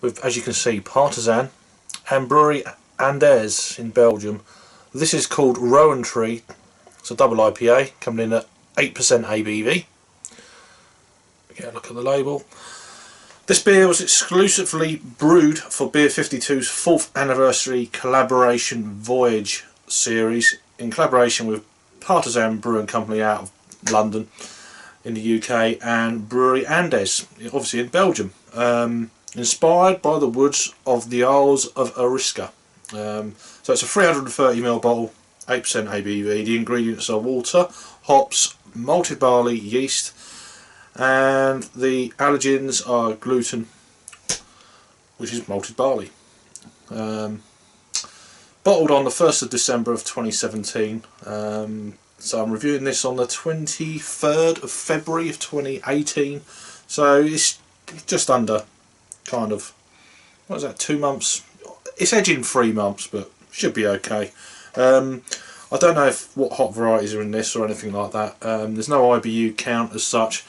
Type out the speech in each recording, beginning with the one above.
with, as you can see, Partizan and Brewery in Belgium. This is called Rowan Tree. It's a double IPA coming in at 8% ABV. Get a look at the label. This beer was exclusively brewed for Beer52's 4th anniversary collaboration voyage series in collaboration with Partizan Brewing Company out of London in the UK and Brewery obviously in Belgium. Inspired by the woods of the Isles of Ariska. So it's a 330ml bottle, 8% ABV. The ingredients are water, hops, malted barley, yeast, and the allergens are gluten, which is malted barley. Bottled on the 1st of December of 2017. So I'm reviewing this on the 23rd of February of 2018. So it's just under kind of, what is that, 2 months? It's edging 3 months, but should be okay. I don't know what hop varieties are in this or anything like that. There's no IBU count as such.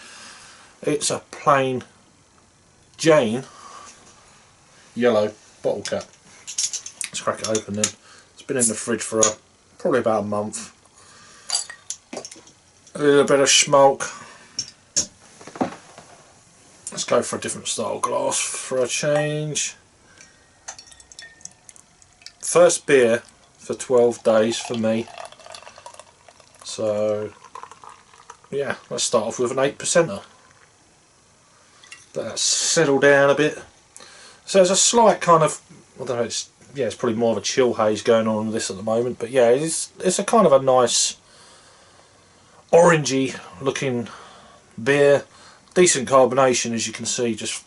It's a plain Jane yellow bottle cap. Let's crack it open then. It's been in the fridge for probably about a month. A little bit of smoke. Let's go for a different style glass for a change. First beer for 12 days for me. So yeah, let's start off with an 8%er. Let's settle down a bit. So there's a slight kind of, I don't know, it's probably more of a chill haze going on with this at the moment, but yeah, it's a kind of a nice orangey looking beer. Decent carbonation, as you can see, just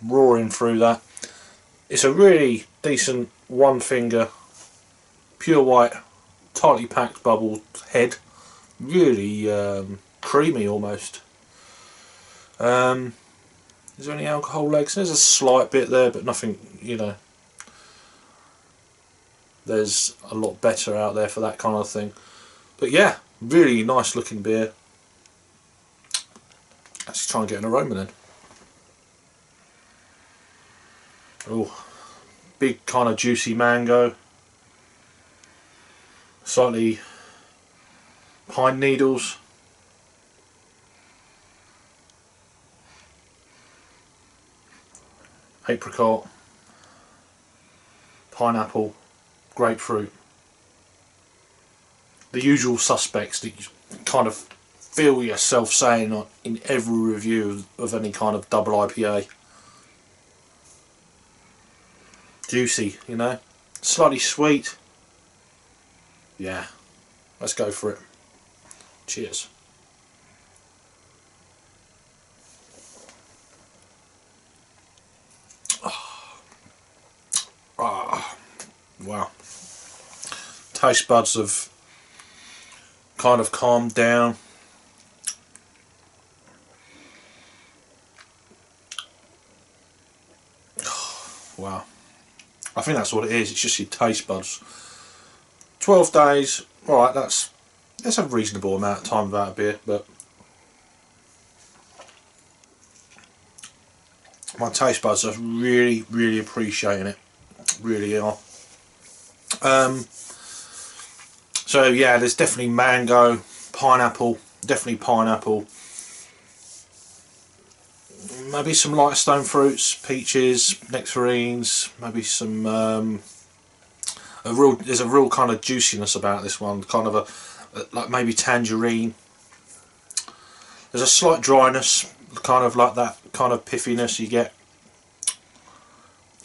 roaring through that. It's a really decent one finger, pure white, tightly packed bubble head. Really creamy almost. Is there any alcohol legs? There's a slight bit there, but nothing, you know. There's a lot better out there for that kind of thing. But yeah, really nice looking beer. Let's try and get an aroma then. Oh, big kind of juicy mango. Slightly pine needles. Apricot. Pineapple. Grapefruit. The usual suspects that you kind of feel yourself saying in every review of any kind of double IPA. Juicy, you know, slightly sweet. Yeah, let's go for it. Cheers. Wow. Taste buds have kind of calmed down. Wow, I think that's what it is. It's just your taste buds. 12 days, alright, that's a reasonable amount of time without a beer, but my taste buds are really appreciating it. Really are. So yeah, there's definitely mango, pineapple, definitely pineapple. Maybe some light stone fruits, peaches, nectarines, maybe some there's a real kind of juiciness about this one, kind of a like maybe tangerine. There's a slight dryness, kind of like that kind of piffiness you get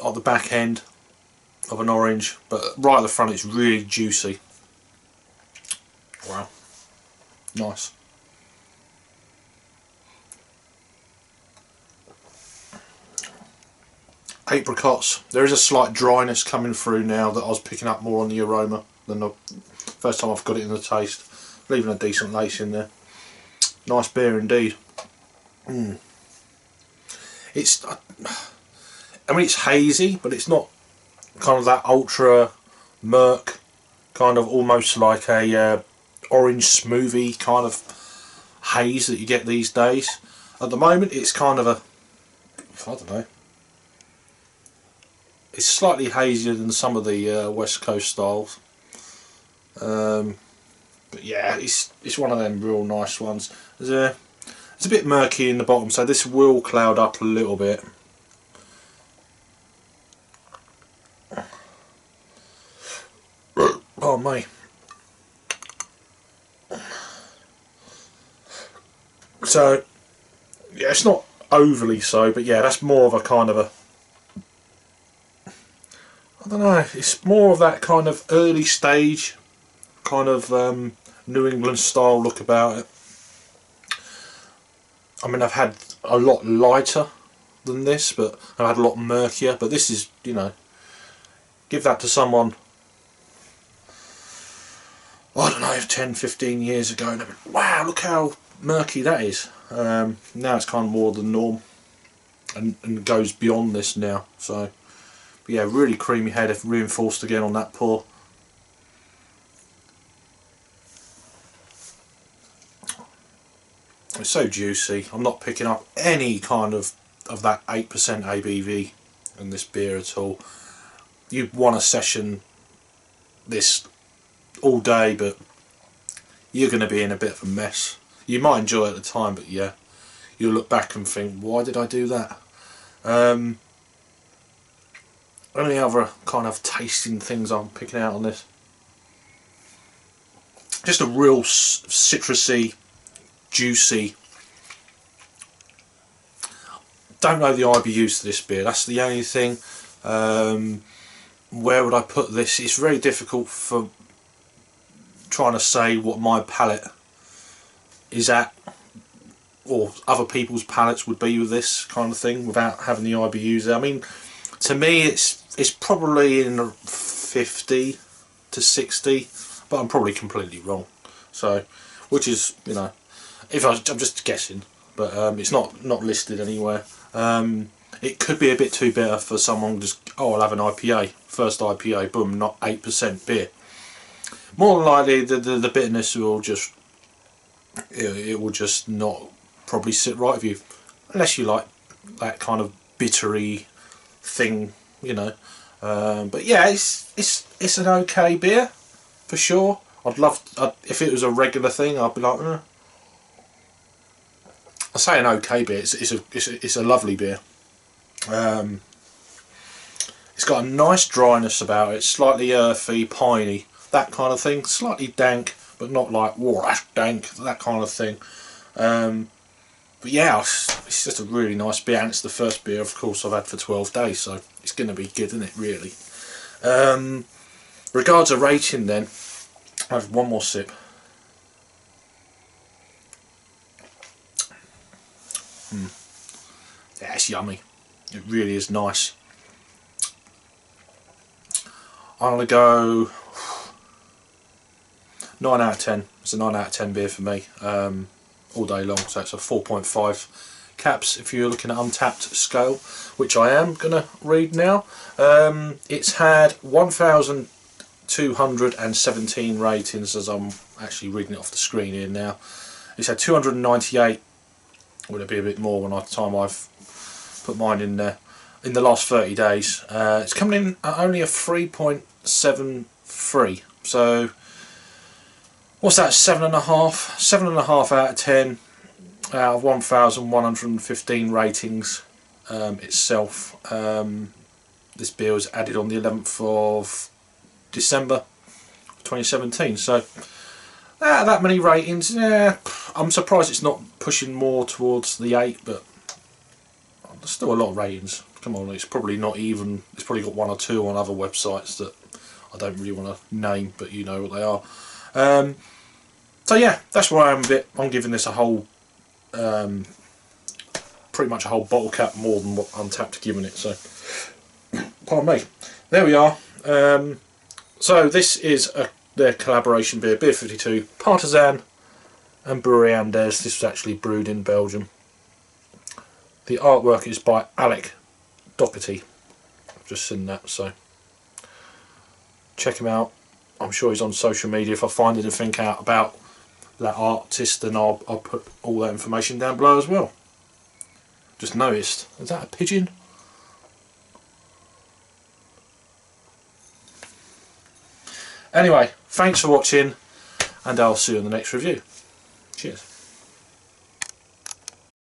at the back end of an orange, but right at the front it's really juicy. Wow, nice. Apricots. There is a slight dryness coming through now that I was picking up more on the aroma than the first time I've got it in the taste. Leaving a decent lace in there. Nice beer indeed. It's, I mean, it's hazy, but it's not kind of that ultra murk, kind of almost like a orange smoothie kind of haze that you get these days. At the moment it's kind of a, I don't know, It's slightly hazier than some of the West Coast styles. But yeah, it's one of them real nice ones. It's a bit murky in the bottom, so this will cloud up a little bit. Oh me. So yeah, it's not overly so, but yeah, that's more of a kind of a, I don't know, it's more of that kind of early stage kind of New England style look about it. I mean, I've had a lot lighter than this, but I've had a lot murkier, but this is, you know, give that to someone, I don't know, 10-15 years ago, and I've been, wow, look how murky that is. Now it's kind of more the norm, and goes beyond this now. So but yeah, really creamy head, reinforced again on that pour. It's so juicy. I'm not picking up any kind of that 8% ABV in this beer at all. You want to session this all day, but you're going to be in a bit of a mess. You might enjoy it at the time, but yeah, you'll look back and think, why did I do that? Only other kind of tasting things I'm picking out on this. Just a real citrusy, juicy. Don't know the IBUs to this beer, that's the only thing. Where would I put this? It's very difficult for trying to say what my palate is at, or other people's palates would be with this kind of thing, without having the IBUs. I mean, to me it's probably in the 50 to 60, but I'm probably completely wrong. So, which is, you know, I'm just guessing, but it's not listed anywhere. It could be a bit too bitter for someone just, oh, I'll have an IPA, first IPA, boom, not 8% beer. More than likely the bitterness will just, it will just not probably sit right with you, unless you like that kind of bittery thing, you know. But yeah, it's an okay beer for sure. If it was a regular thing, I'd be like, I say an okay beer. It's a lovely beer. It's got a nice dryness about it, slightly earthy, piney, that kind of thing. Slightly dank, but not like, whoa, that's dank, that kind of thing. But yeah, it's just a really nice beer, and it's the first beer, of course, I've had for 12 days, so it's going to be good, isn't it, really? Regards a rating then, I have one more sip. Yeah, it's yummy. It really is nice. I'm going to go 9 out of 10. It's a 9 out of 10 beer for me, all day long, so it's a 4.5 caps if you're looking at Untapped scale, which I am going to read now. It's had 1,217 ratings, as I'm actually reading it off the screen here now. It's had 298, would it be a bit more when the time I've put mine in there, in the last 30 days. It's coming in at only a 3.73, so what's that, 7.5 out of 10 out of 1,115 ratings itself. This beer was added on the 11th of December 2017, so that many ratings. Yeah, I'm surprised it's not pushing more towards the 8, but there's still a lot of ratings. Come on, it's probably not even, it's probably got 1 or 2 on other websites that I don't really want to name, but you know what they are. So yeah, that's why I'm giving this a whole, pretty much a whole bottle cap more than what Untapped are giving it, so pardon me. There we are. So this is their collaboration beer, Beer52, Partizan and Brewery Andes. This was actually brewed in Belgium. The artwork is by Alec Doherty. I've just seen that, so check him out. I'm sure he's on social media. If I find anything out about that artist, then I'll put all that information down below as well. Just noticed, is that a pigeon? Anyway, thanks for watching, and I'll see you in the next review. Cheers.